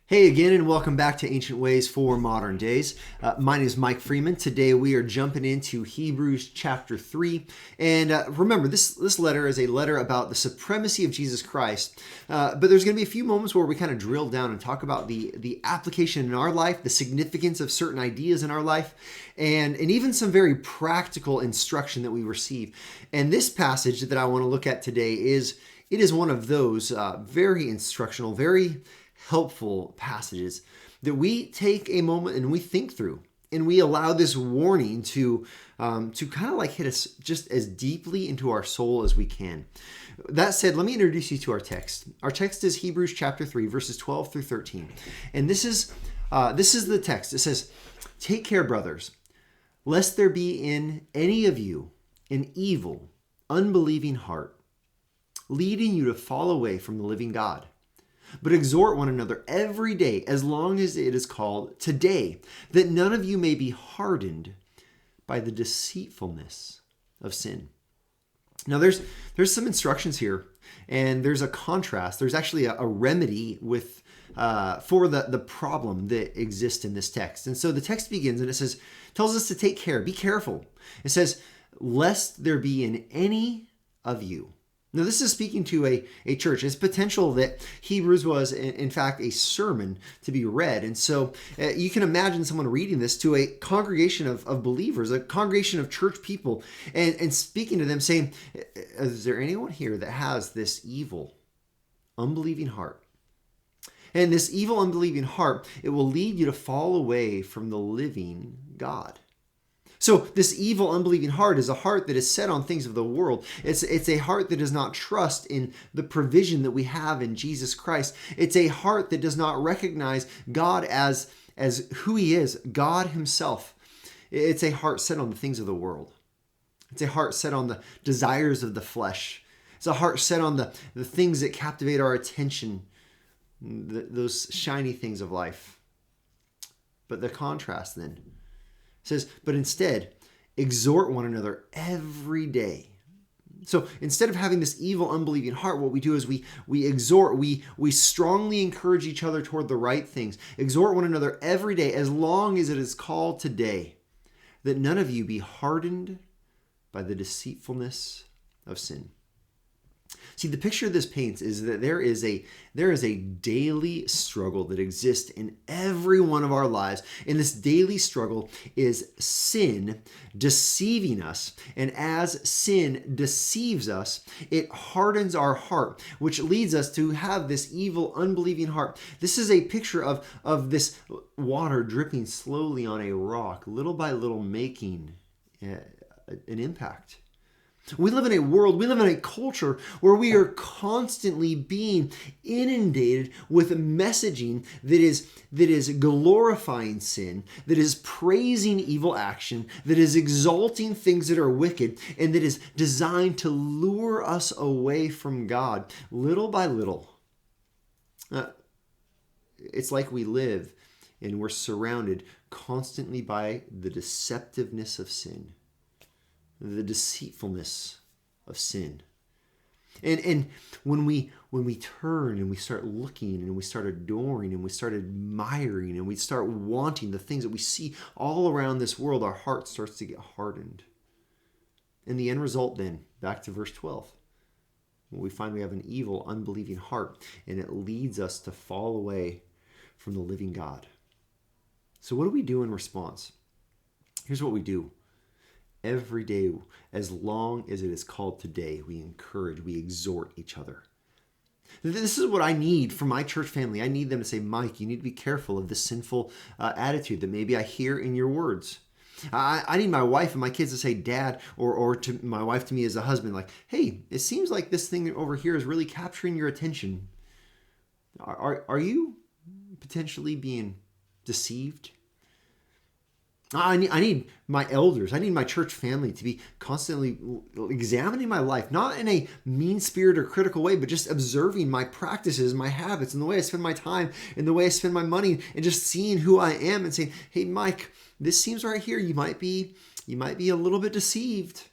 Hey again, and welcome back to Ancient Ways for Modern Days. My name is Mike Freeman. Today we are jumping into Hebrews chapter 3. And remember, this letter is a letter about the supremacy of Jesus Christ. But there's going to be a few moments where we kind of drill down and talk about the application in our life, the significance of certain ideas in our life, and even some very practical instruction that we receive. And this passage that I want to look at today is one of those very instructional, very helpful passages that we take a moment and we think through, and we allow this warning to kind of like hit us just as deeply into our soul as we can. That said, let me introduce you to our text. Our text is Hebrews chapter 3, verses 12 through 13. And this is the text. It says, "Take care, brothers, lest there be in any of you an evil, unbelieving heart, leading you to fall away from the living God. But exhort one another every day, as long as it is called today, that none of you may be hardened by the deceitfulness of sin." Now there's some instructions here, and there's a contrast. There's actually a remedy with for the problem that exists in this text. And so the text begins and tells us to take care, be careful. It says, "Lest there be in any of you." Now, this is speaking to a church. It's potential that Hebrews was, in fact, a sermon to be read. And so you can imagine someone reading this to a congregation of believers, a congregation of church people, and speaking to them saying, is there anyone here that has this evil, unbelieving heart? And this evil, unbelieving heart, it will lead you to fall away from the living God. So this evil, unbelieving heart is a heart that is set on things of the world. It's a heart that does not trust in the provision that we have in Jesus Christ. It's a heart that does not recognize God as who He is, God Himself. It's a heart set on the things of the world. It's a heart set on the desires of the flesh. It's a heart set on the things that captivate our attention, those shiny things of life. But the contrast then, it says, "But instead, exhort one another every day." So instead of having this evil, unbelieving heart, what we do is we exhort, we strongly encourage each other toward the right things. Exhort one another every day, as long as it is called today, that none of you be hardened by the deceitfulness of sin. See, the picture this paints is that there is a daily struggle that exists in every one of our lives. And this daily struggle is sin deceiving us. And as sin deceives us, it hardens our heart, which leads us to have this evil, unbelieving heart. This is a picture of this water dripping slowly on a rock, little by little making an impact. We live in a world, we live in a culture where we are constantly being inundated with messaging that is glorifying sin, that is praising evil action, that is exalting things that are wicked, and that is designed to lure us away from God little by little. It's like we live and we're surrounded constantly by the deceptiveness of sin, the deceitfulness of sin. And when we turn and we start looking and we start adoring and we start admiring and we start wanting the things that we see all around this world, our heart starts to get hardened. And the end result then, back to verse 12, we find we have an evil, unbelieving heart, and it leads us to fall away from the living God. So what do we do in response? Here's what we do. Every day, as long as it is called today, we encourage, we exhort each other. This is what I need from my church family. I need them to say, "Mike, you need to be careful of this sinful attitude that maybe I hear in your words." I need my wife and my kids to say, "Dad," or to my wife to me as a husband, like, "Hey, it seems like this thing over here is really capturing your attention. Are you potentially being deceived?" I need my elders, I need my church family to be constantly examining my life, not in a mean-spirited or critical way, but just observing my practices, my habits, and the way I spend my time, and the way I spend my money, and just seeing who I am and saying, "Hey, Mike, this seems right here. You might be a little bit deceived."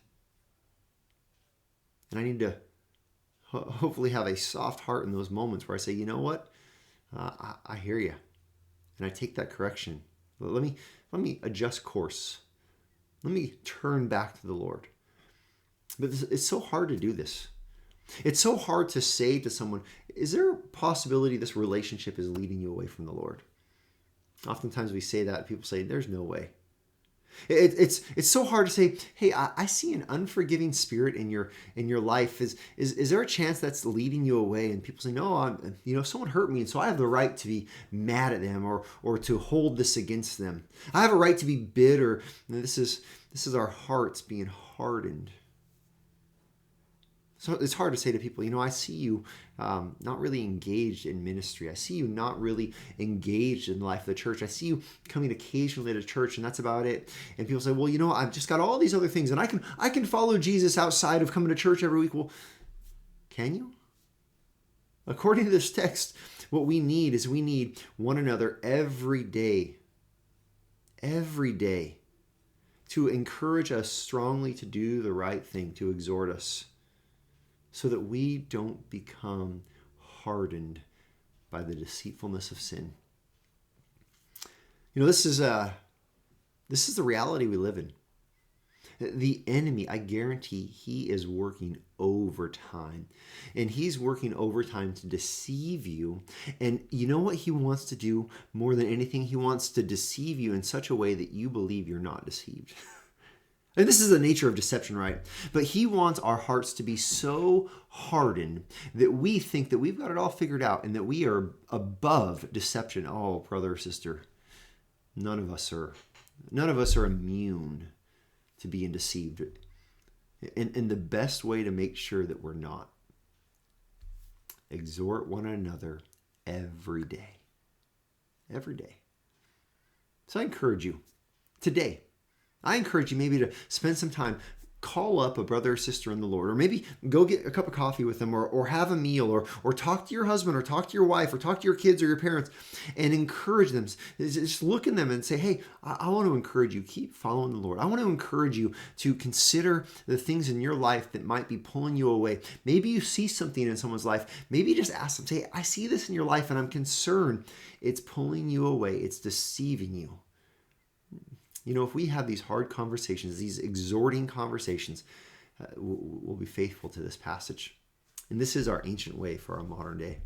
And I need to hopefully have a soft heart in those moments where I say, "You know what? I hear you, and I take that correction. Let me adjust course. Let me turn back to the Lord. But it's so hard to do this. It's so hard to say to someone, is there a possibility this relationship is leading you away from the Lord? Oftentimes we say that, people say, there's no way. It's so hard to say, hey, I see an unforgiving spirit in your life. Is there a chance that's leading you away? And people say, no, someone hurt me, and so I have the right to be mad at them or to hold this against them. I have a right to be bitter. And this is our hearts being hardened. So it's hard to say to people, I see you not really engaged in ministry. I see you not really engaged in the life of the church. I see you coming occasionally to church, and that's about it. And people say, well, I've just got all these other things, and I can follow Jesus outside of coming to church every week. Well, can you? According to this text, what we need is one another every day to encourage us strongly to do the right thing, to exhort us, so that we don't become hardened by the deceitfulness of sin. This is the reality we live in. The enemy, I guarantee, he is working overtime. And he's working overtime to deceive you. And you know what he wants to do more than anything? He wants to deceive you in such a way that you believe you're not deceived. And this is the nature of deception, right? But he wants our hearts to be so hardened that we think that we've got it all figured out and that we are above deception. Oh, brother or sister, none of us are immune to being deceived. And the best way to make sure that we're not, exhort one another every day. Every day. So I encourage you today. I encourage you maybe to spend some time, call up a brother or sister in the Lord, or maybe go get a cup of coffee with them, or have a meal, or talk to your husband, or talk to your wife, or talk to your kids or your parents, and encourage them. Just look at them and say, hey, I want to encourage you. Keep following the Lord. I want to encourage you to consider the things in your life that might be pulling you away. Maybe you see something in someone's life. Maybe just ask them, say, I see this in your life and I'm concerned. It's pulling you away. It's deceiving you. If we have these hard conversations, these exhorting conversations, we'll be faithful to this passage. And this is our ancient way for our modern day.